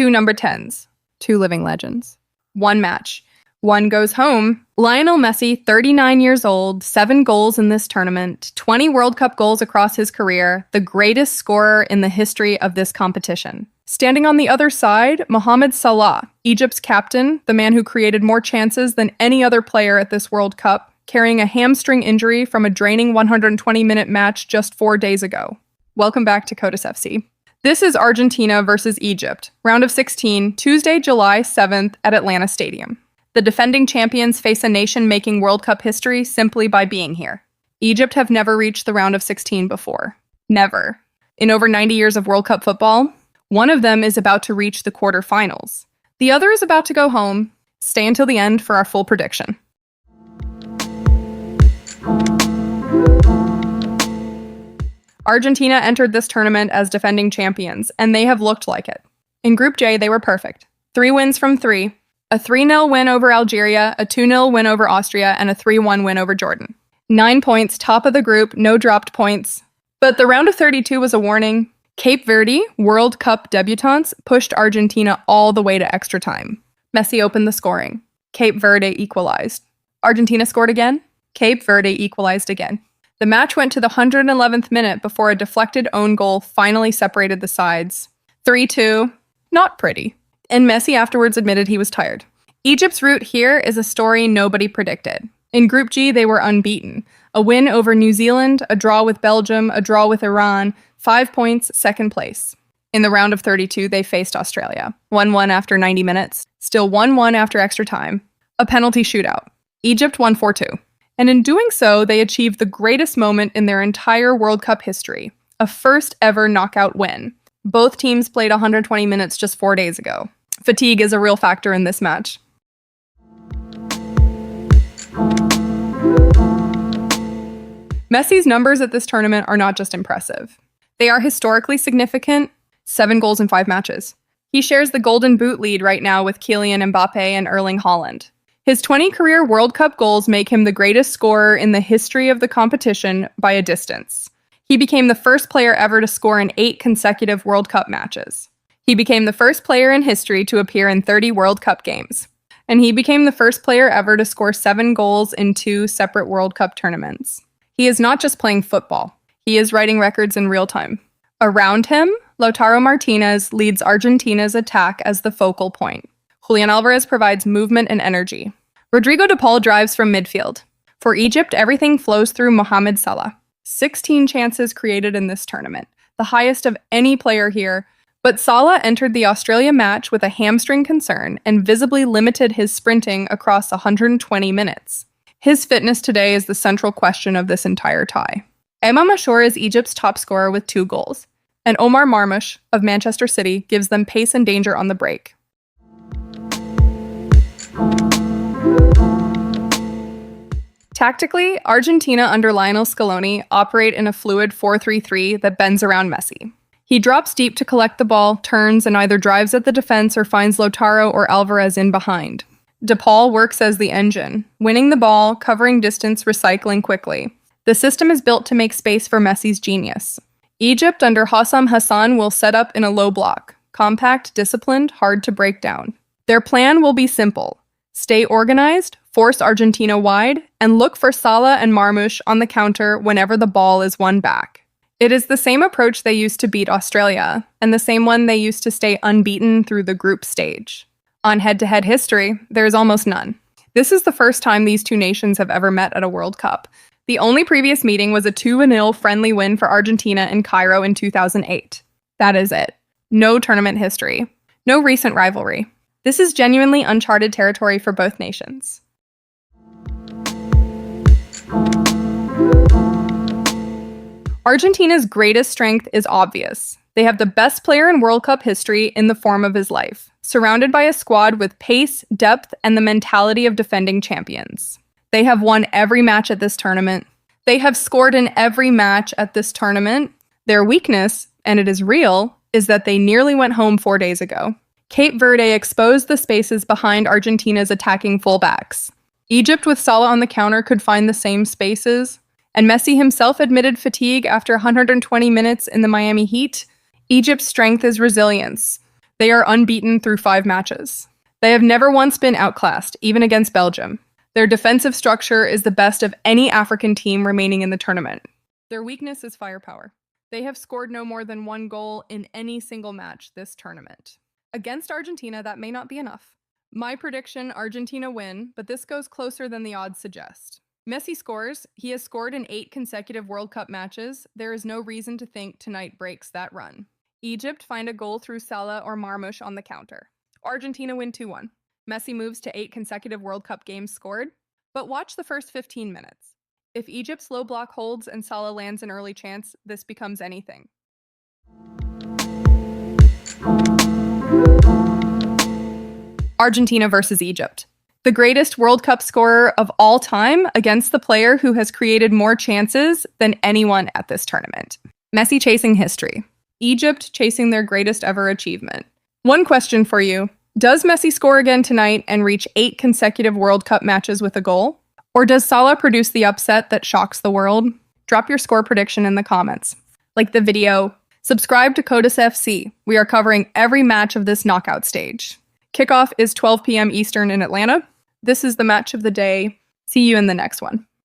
2 number 10s, 2 living legends. 1 match. 1 goes home. Lionel Messi, 39 years old, 7 goals in this tournament, 20 World Cup goals across his career, the greatest scorer in the history of this competition. Standing on the other side, Mohamed Salah, Egypt's captain, the man who created more chances than any other player at this World Cup, carrying a hamstring injury from a draining 120-minute match just 4 days ago. Welcome back to CODIS FC. This is Argentina versus Egypt, round of 16, Tuesday, July 7th at Atlanta Stadium. The defending champions face a nation making World Cup history simply by being here. Egypt have never reached the round of 16 before. Never. In over 90 years of World Cup football, one of them is about to reach the quarterfinals. The other is about to go home. Stay until the end for our full prediction. Argentina entered this tournament as defending champions, and they have looked like it. In Group J, they were perfect. 3 wins from 3. A 3-0 win over Algeria, a 2-0 win over Austria, and a 3-1 win over Jordan. 9 points, top of the group, no dropped points. But the round of 32 was a warning. Cape Verde, World Cup debutants, pushed Argentina all the way to extra time. Messi opened the scoring. Cape Verde equalized. Argentina scored again. Cape Verde equalized again. The match went to the 111th minute before a deflected own goal finally separated the sides. 3-2. Not pretty. And Messi afterwards admitted he was tired. Egypt's route here is a story nobody predicted. In Group G, they were unbeaten. A win over New Zealand, a draw with Belgium, a draw with Iran, 5 points, second place. In the round of 32, they faced Australia. 1-1 after 90 minutes, still 1-1 after extra time. A penalty shootout. Egypt won 4-2. And in doing so, they achieved the greatest moment in their entire World Cup history, a first ever knockout win. Both teams played 120 minutes just 4 days ago. Fatigue is a real factor in this match. Messi's numbers at this tournament are not just impressive. They are historically significant, 7 goals in 5 matches. He shares the Golden Boot lead right now with Kylian Mbappe and Erling Haaland. His 20 career World Cup goals make him the greatest scorer in the history of the competition by a distance. He became the first player ever to score in 8 consecutive World Cup matches. He became the first player in history to appear in 30 World Cup games. And he became the first player ever to score 7 goals in 2 separate World Cup tournaments. He is not just playing football. He is writing records in real time. Around him, Lautaro Martinez leads Argentina's attack as the focal point. Julian Alvarez provides movement and energy. Rodrigo de Paul drives from midfield. For Egypt, everything flows through Mohamed Salah. 16 chances created in this tournament, the highest of any player here. But Salah entered the Australia match with a hamstring concern and visibly limited his sprinting across 120 minutes. His fitness today is the central question of this entire tie. Imam Ashur is Egypt's top scorer with 2 goals, and Omar Marmoush of Manchester City gives them pace and danger on the break. Tactically, Argentina under Lionel Scaloni operate in a fluid 4-3-3 that bends around Messi. He drops deep to collect the ball, turns, and either drives at the defense or finds Lautaro or Alvarez in behind. De Paul works as the engine, winning the ball, covering distance, recycling quickly. The system is built to make space for Messi's genius. Egypt under Hassam Hassan will set up in a low block, compact, disciplined, hard to break down. Their plan will be simple. Stay organized, force Argentina wide, and look for Salah and Marmoush on the counter whenever the ball is won back. It is the same approach they used to beat Australia, and the same one they used to stay unbeaten through the group stage. On head-to-head history, there is almost none. This is the first time these two nations have ever met at a World Cup. The only previous meeting was a 2-0 friendly win for Argentina in Cairo in 2008. That is it. No tournament history. No recent rivalry. This is genuinely uncharted territory for both nations. Argentina's greatest strength is obvious. They have the best player in World Cup history in the form of his life, surrounded by a squad with pace, depth, and the mentality of defending champions. They have won every match at this tournament. They have scored in every match at this tournament. Their weakness, and it is real, is that they nearly went home 4 days ago. Cape Verde exposed the spaces behind Argentina's attacking fullbacks. Egypt with Salah on the counter could find the same spaces, and Messi himself admitted fatigue after 120 minutes in the Miami Heat. Egypt's strength is resilience. They are unbeaten through 5 matches. They have never once been outclassed, even against Belgium. Their defensive structure is the best of any African team remaining in the tournament. Their weakness is firepower. They have scored no more than 1 goal in any single match this tournament. Against Argentina, that may not be enough. My prediction, Argentina win, but this goes closer than the odds suggest. Messi scores. He has scored in 8 consecutive World Cup matches. There is no reason to think tonight breaks that run. Egypt find a goal through Salah or Marmoush on the counter. Argentina win 2-1. Messi moves to 8 consecutive World Cup games scored, but watch the first 15 minutes. If Egypt's low block holds and Salah lands an early chance, this becomes anything. Argentina versus Egypt. The greatest World Cup scorer of all time against the player who has created more chances than anyone at this tournament. Messi chasing history. Egypt chasing their greatest ever achievement. One question for you. Does Messi score again tonight and reach 8 consecutive World Cup matches with a goal? Or does Salah produce the upset that shocks the world? Drop your score prediction in the comments. Like the video. Subscribe to Codis FC. We are covering every match of this knockout stage. Kickoff is 12 p.m. Eastern in Atlanta. This is the match of the day. See you in the next one.